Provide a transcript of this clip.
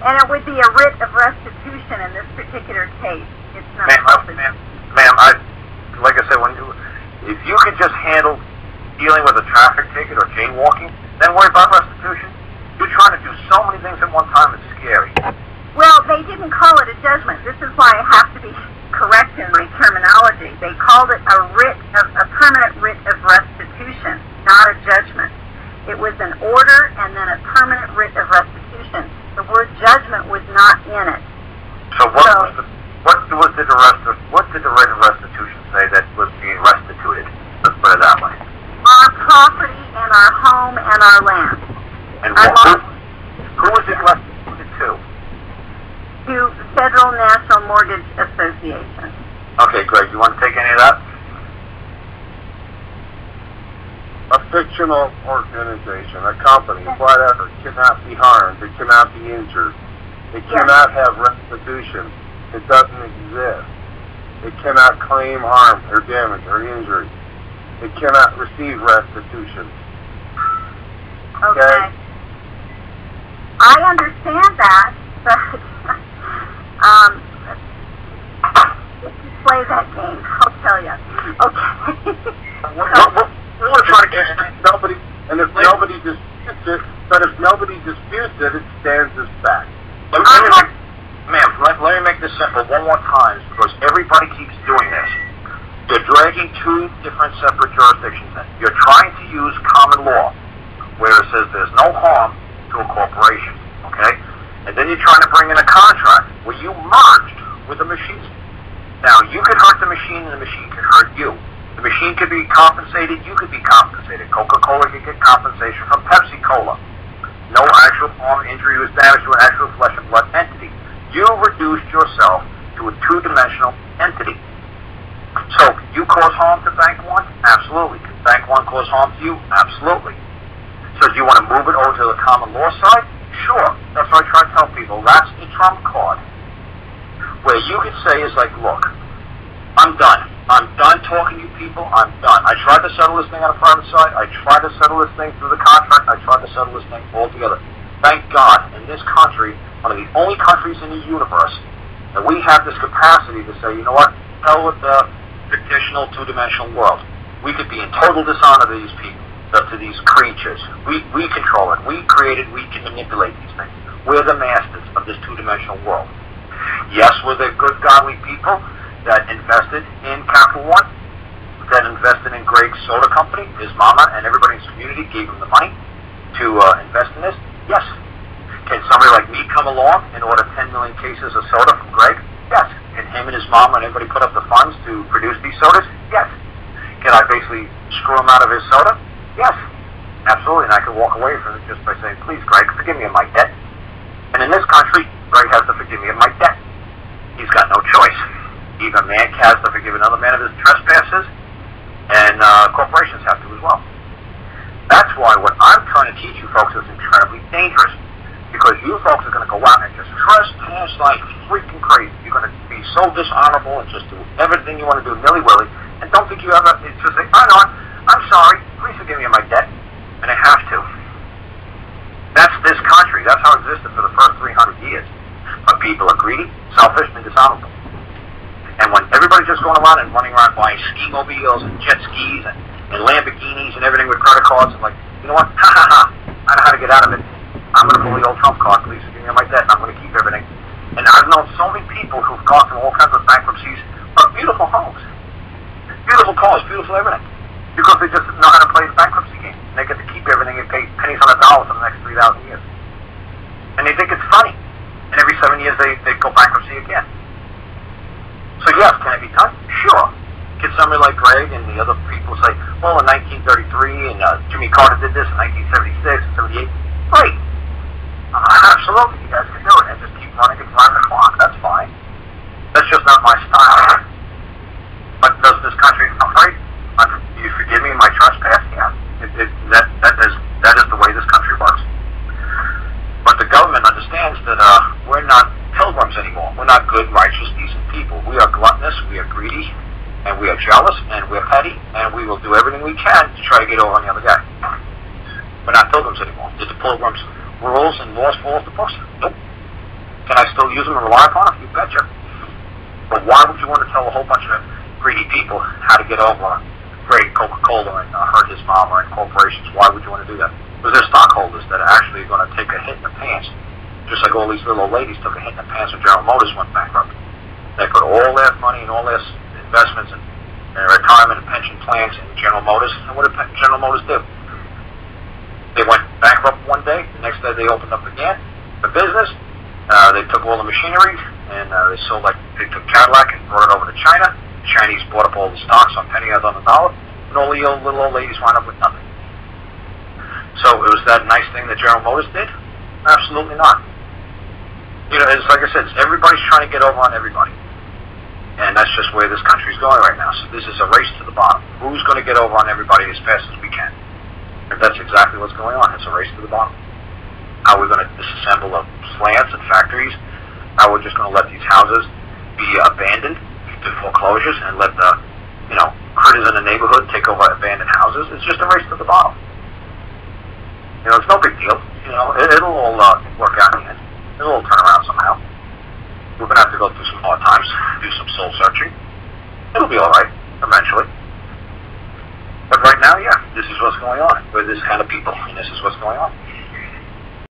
And it would be a writ of restitution in this particular case. It's not Ma'am, like I said, if you could just handle dealing with a traffic ticket or jaywalking, then worry about restitution. You're trying to do so many things at one time, it's scary. Well, they didn't call it a judgment. This is why I have to be correct in my terminology. They called it a permanent writ of restitution, not a judgment. It was an order and then a permanent writ of restitution. The word judgment was not in it. So what did the writ of restitution say that was being restituted? Let's put it that way. Our property and our home and our land. And who was it restituted to? To Federal National Mortgage Association. Okay, Greg, you want to take any of that? A fictional organization, a company, whatever, cannot be harmed. It cannot be injured. It cannot have restitution. It doesn't exist. It cannot claim harm or damage or injury. It cannot receive restitution. Okay. I understand that, but let's play that game. I'll tell you. Okay. We're trying to get nobody, and if nobody disputes it, but if nobody disputes it, it stands as fact. Let me make this simple one more time, because everybody keeps doing this. You're dragging two different separate jurisdictions in. You're trying to use common law, where it says there's no harm to a corporation, okay? And then you're trying to bring in a contract where you merged with a machine. Now, you could hurt the machine, and the machine could hurt you. The machine could be compensated, you could be compensated. Coca-Cola could get compensation from Pepsi-Cola. No actual harm, injury was damage to an actual flesh and blood entity. You reduced yourself to a two-dimensional entity. So, you cause harm to Bank One? Absolutely. Can Bank One cause harm to you? Absolutely. So, do you want to move it over to the common law side? Sure. That's what I try to tell people. That's the trump card. Where you could say is like, look, I'm done. I'm done talking to you people. I'm done. I tried to settle this thing on a private side. I tried to settle this thing through the contract. I tried to settle this thing all together. Thank God, in this country, one of the only countries in the universe, that we have this capacity to say, you know what, hell with the fictional two-dimensional world. We could be in total dishonor to these people, to these creatures. We control it. We create it. We can manipulate these things. We're the masters of this two-dimensional world. Yes, we're the good, godly people that invested in Capital One, that invested in Greg's soda company. His mama and everybody in his community gave him the money to invest in this. Yes. Can somebody like me come along and order 10 million cases of soda from Greg? Yes. Can him and his mama and everybody put up the funds to produce these sodas? Yes. Can I basically screw him out of his soda? Yes. Absolutely. And I can walk away from it just by saying, please, Greg, forgive me of my debt. And in this country, Greg has to forgive me of my debt. He's got no choice. Even a man has to forgive another man of his trespasses, and corporations have to as well. That's why what I'm trying to teach you folks is incredibly dangerous, because you folks are going to go out and just trespass like freaking crazy. You're going to be so dishonorable and just do everything you want to do nilly-willy, and don't think you ever, it's just like, oh no, I'm sorry, please forgive me of my debt, and I have to. That's this country. That's how it existed for the first 300 years. But people are greedy, selfish, and dishonorable. And when everybody's just going around and running around buying ski-mobiles and jet skis and Lamborghinis and everything with credit cards, and like, you know what? Ha ha ha! I know how to get out of it. I'm going to pull the old Trump card, please forgive me like that, and I'm going to keep everything. And I've known so many people who've gone through all kinds of bankruptcies, but beautiful homes, beautiful cars, beautiful everything, because they just know how to play the bankruptcy game. And they get to keep everything and pay pennies on the dollar for the next 3,000 years. And they think it's funny. And every 7 years they go bankruptcy again. So yes, can it be done? Sure. Can somebody like Greg and the other people say, well, in 1933 and Jimmy Carter did this in 1976 and 78? Great. Absolutely, you guys can do it. And just keep running and driving the clock. That's fine. That's just not my style. But does this country operate? You forgive me my trespass? Yeah. That is the way this country works. But the government understands that we're not pilgrims anymore. We're not good, righteous, decent people. We are gluttonous, we are greedy, and we are jealous, and we're petty, and we will do everything we can to try to get over on the other guy. We're not pilgrims anymore. Did the pilgrims' rules and laws fall off the books? Nope. Can I still use them and rely upon them? You betcha. But why would you want to tell a whole bunch of greedy people how to get over great Coca-Cola and hurt his mom or in corporations? Why would you want to do that? Because they're stockholders that are actually going to take a hit in the pants, just like all these little old ladies took a hit in the pants when General Motors went bankrupt. They put all their money and all their investments and their retirement and pension plans in General Motors. And what did General Motors do? They went bankrupt one day. The next day they opened up again for business. They took all the machinery and they took Cadillac and brought it over to China. The Chinese bought up all the stocks on pennies on the dollar, and all the little old ladies wound up with nothing. So it was that nice thing that General Motors did? Absolutely not. You know, it's like I said, everybody's trying to get over on everybody. And that's just where this country's going right now. So this is a race to the bottom. Who's going to get over on everybody as fast as we can? And that's exactly what's going on. It's a race to the bottom. How we're going to disassemble the plants and factories. How we're just going to let these houses be abandoned to foreclosures and let the, critters in the neighborhood take over abandoned houses. It's just a race to the bottom. It's no big deal. It'll all work out in the end. It'll all turn around somehow. We're going to have to go through some hard times, do some soul searching. It'll be all right, eventually. But right now, yeah, this is what's going on. We're this kind of people, and this is what's going on.